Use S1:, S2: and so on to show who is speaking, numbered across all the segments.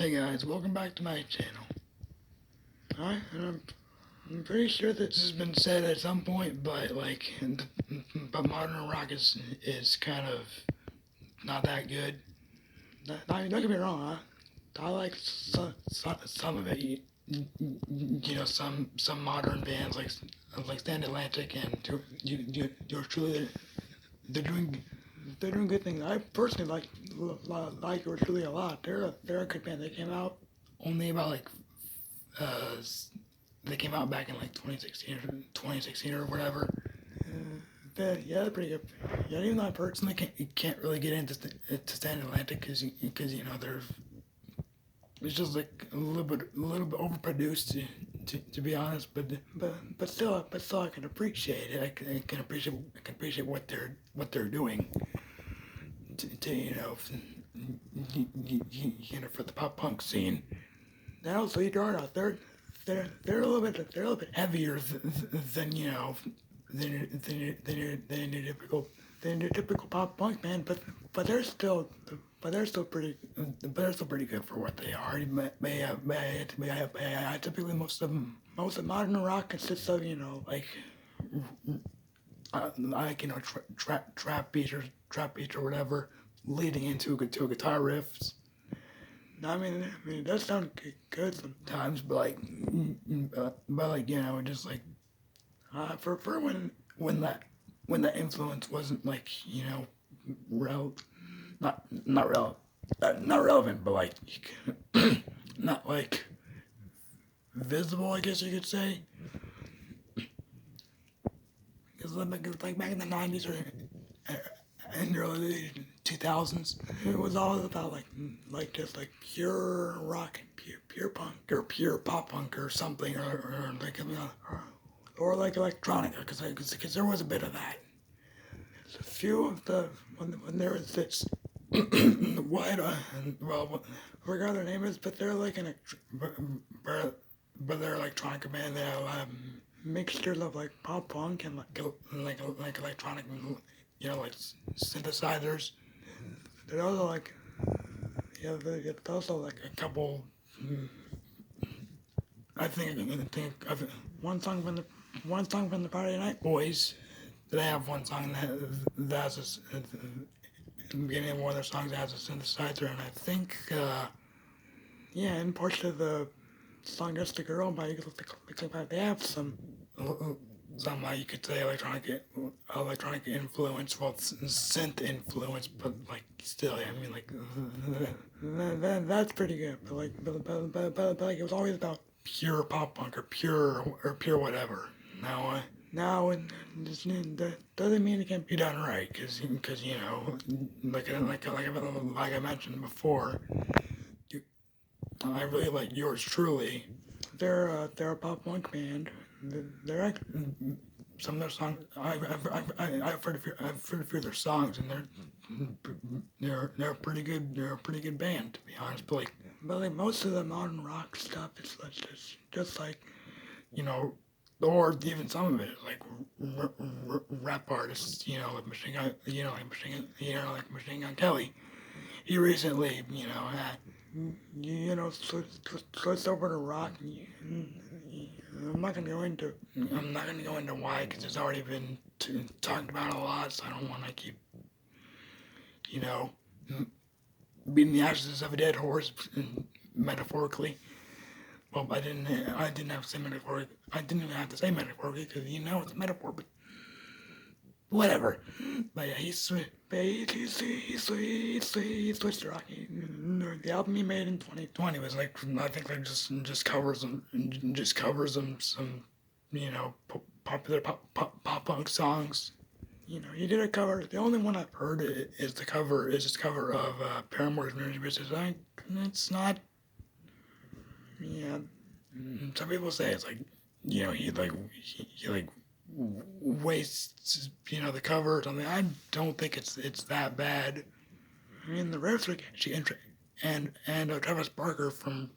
S1: Hey guys, welcome back to my channel. I'm pretty sure that this has been said at some point, but but modern rock is kind of not that good. Don't get me wrong, I like some of it. Some modern bands like Stand Atlantic and you're truly they're doing they're doing good things. I personally like Yours Truly a lot. They're a good band. They came out only about uh, they came out back in like 2016 or whatever. Yeah, they're pretty good. Yeah, even though I personally can't really get into to Stand Atlantic because they're it's just like a little bit overproduced to be honest. But still I can appreciate it. I can appreciate what they're doing to for the pop punk scene. Now, so you draw it out. They're a little bit heavier than than your typical pop punk band, but they're still but they're still pretty good for what they are. Typically most of modern rock consists of trap beats or whatever, leading into to a guitar riffs. I mean, it does sound good sometimes, just like I prefer when that influence wasn't rel not relevant, not relevant, but not visible, I guess you could say. Because like back in the '90s or in the early 2000s, it was all about just like pure rock, pure punk or pure pop punk or something, or like electronica, because there was a bit of that. A few of the when there was this what well I forgot their name is, but they're like but they're electronica band. They have mixtures of like pop punk and like electronic, like synthesizers. There's also there's also like a couple. I think of one song from the Friday Night Boys. They have one song that has in the beginning of one of their songs that has a synthesizer, and I think in parts of the song "Just a Girl" by they have some you could say electronic influence, well, synth influence, but like still, I mean, that's pretty good. But it was always about pure pop punk or pure whatever. Now and this that doesn't mean it can't be done right, because like I mentioned before, I really like Yours Truly. They're a pop punk band. They're some of their songs. I've heard a few of their songs, and they're pretty good. They're a pretty good band, to be honest. But most of the modern rock stuff is just like you know, or even some of it like rap artists. Like Machine Gun Kelly. He recently, had switched over to rock. I'm not gonna go into why, because it's already been talked about a lot. So I don't want to keep, you know, beating the ashes of a dead horse, metaphorically. Well, I didn't have to say metaphorically. I didn't even have to say metaphorically, because it's a metaphor. But whatever. But yeah, he switched to rock. The album he made in 2020 was like, I think like just covers some popular pop punk songs. He did a cover. The only one I've heard is this cover of Paramore's "Marriage Business." It's not. Yeah, some people say it's like, he wastes, the cover or something. I don't think it's that bad. I mean, the riffs are catchy, and Travis Barker from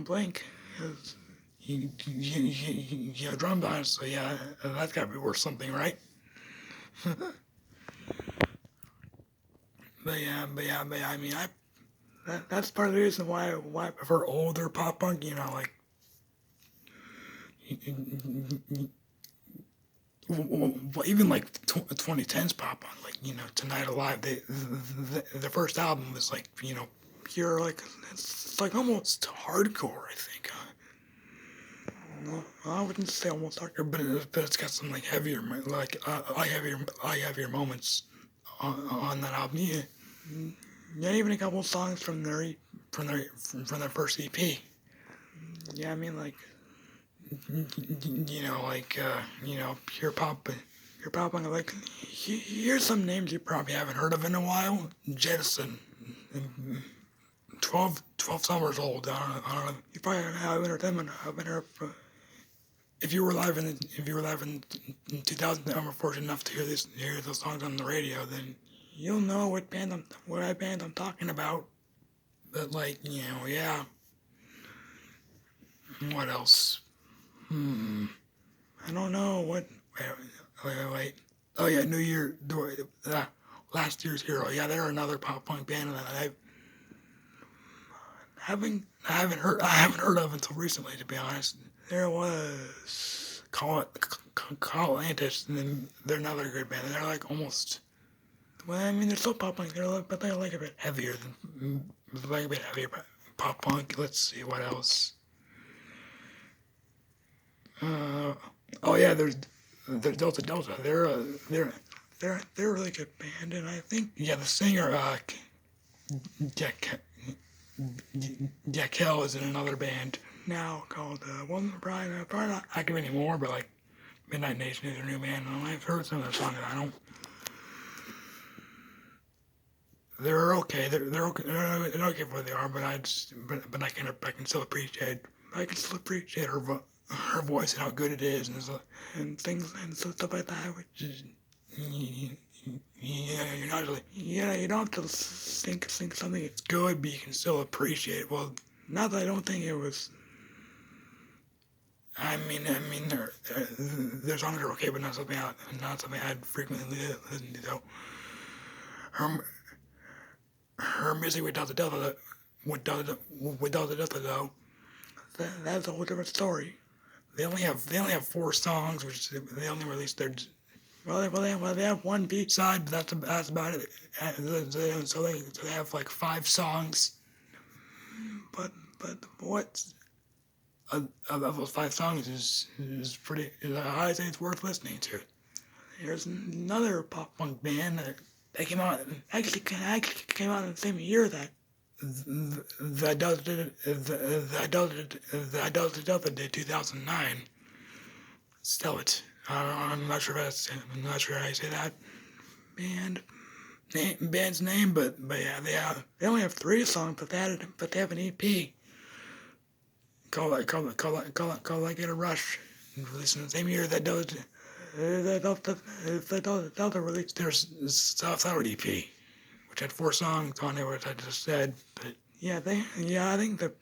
S1: Blink is he drum on it, so yeah, that's got to be worth something, right? but yeah, I mean, that's part of the reason why I prefer older pop punk. You know, like even like 2010s pop punk. Like Tonight Alive. The first album was like pure like it's like almost hardcore. I think. No, I wouldn't say almost hardcore, but it's got some like heavier heavier moments on that album. Yeah. Yeah, even a couple songs from their first EP. Yeah, I mean like pure pop. Pure pop. Like here's some names you probably haven't heard of in a while. Jettison. 12 Summers Old. I don't know. You probably haven't heard them. Haven't heard. If you were live in 2000, and were fortunate enough to hear those songs on the radio, then you'll know what band I'm talking about. But like yeah. What else? I don't know what. Wait. Oh yeah, New Year. Last Year's Hero. Yeah, they're another pop punk band that I haven't heard of until recently, to be honest. There was Call Atlantis, and then they're another good band. They're like almost. Well, I mean, they're still pop punk. But they're like a bit heavier pop punk. Let's see what else. Oh yeah, there's Delta Delta. They're a really good band, and I think the singer Jack is in another band now called probably not active anymore, but like Midnight Nation is their new band, and I've heard some of their songs. I don't. They're okay. They're okay. They're okay for what they are, but I can still appreciate. I can still appreciate her voice and how good it is, and things and stuff like that. Which is, you're not really, you don't have to think something it's good, but you can still appreciate it. Well, not that I don't think it was. I mean, their songs are okay, but not something I'd frequently listen to. Though her music with Delta Delta though, that's a whole different story. They only have 4 songs, which they only released their. They have one B side, but that's about it. So they have like 5 songs. But what of those 5 songs is pretty. I say it's worth listening to. There's another pop punk band that came out actually came out in the same year that. The Delta did 2009. Still it. I'm not sure how you say that band's name, but yeah, they only have 3 songs, but they have an EP. Call like Get a Rush, released in the same year that Delta released their South Sour EP. Which had 4 songs on it, which I just said. But I think the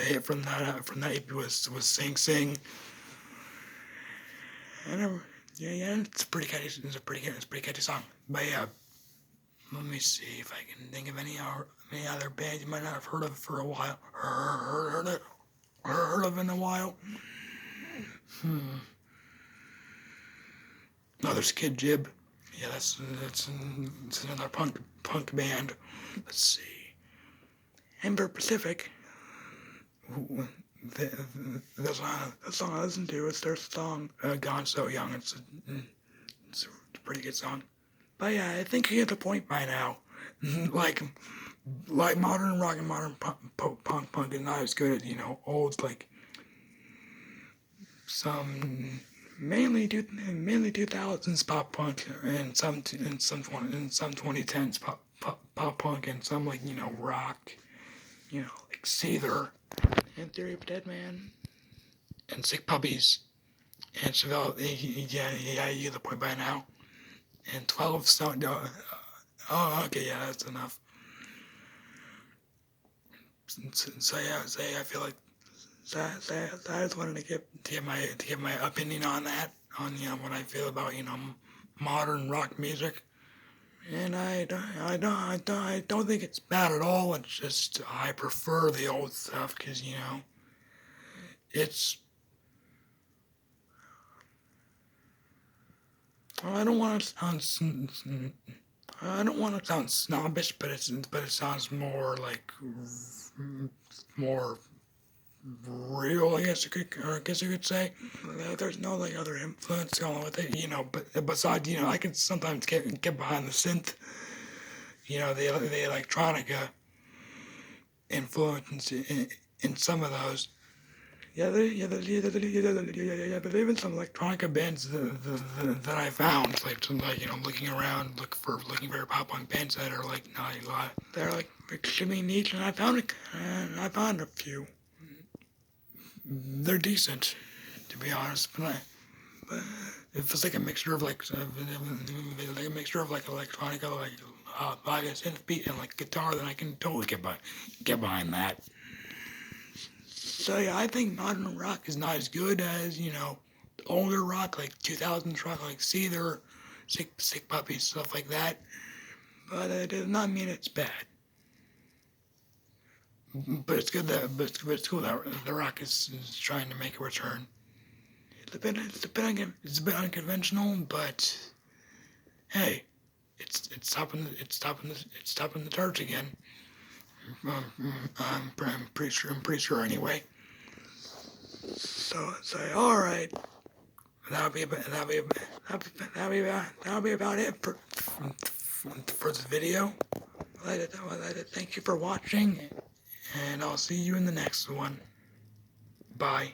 S1: hit from that EP was Sing Sing. And it's a pretty catchy song. But yeah, let me see if I can think of any other band you might not have heard of for a while. Heard of in a while. No, there's Kid Jib. Yeah, that's another punk band. Let's see. Ember Pacific. The song I listen to is their song "Gone So Young." It's a pretty good song. But yeah, I think you get the point by now. like modern rock and modern punk is not as good as old like some. Mainly 2000s pop punk and some 2010s pop punk and some like rock, like Seether and Theory of a Dead Man and Sick Puppies and Chevelle. Yeah, you get the point by now. And 12 Stone. Oh, okay, yeah, that's enough. So I feel like. So I just wanted to give my opinion on that, on what I feel about modern rock music. And I don't think it's bad at all. It's just I prefer the old stuff because it's. I don't want to sound. I don't want to sound snobbish, but it sounds more like more real. I guess you could say. There's no like other influence going with it, But besides, I can sometimes get behind the synth. The electronica influence in some of those. There's even some electronica bands that I found, looking around, looking for pop punk bands that are like not a lot. They're like extremely niche, and I found a few. They're decent, to be honest, but it feels like a mixture of like a mixture of like electronica, like a synth beat and like guitar. Then I can totally get behind that. So yeah, I think modern rock is not as good as older rock, like 2000s rock, like Seether, Sick Puppies, stuff like that. But it does not mean it's bad. But it's good but it's cool that the rock is trying to make a return. It's a bit unconventional, but hey, it's stopping the charts again. I'm pretty sure anyway. So all right. That'll be about it for the video. I'd like to thank you for watching, and I'll see you in the next one. Bye.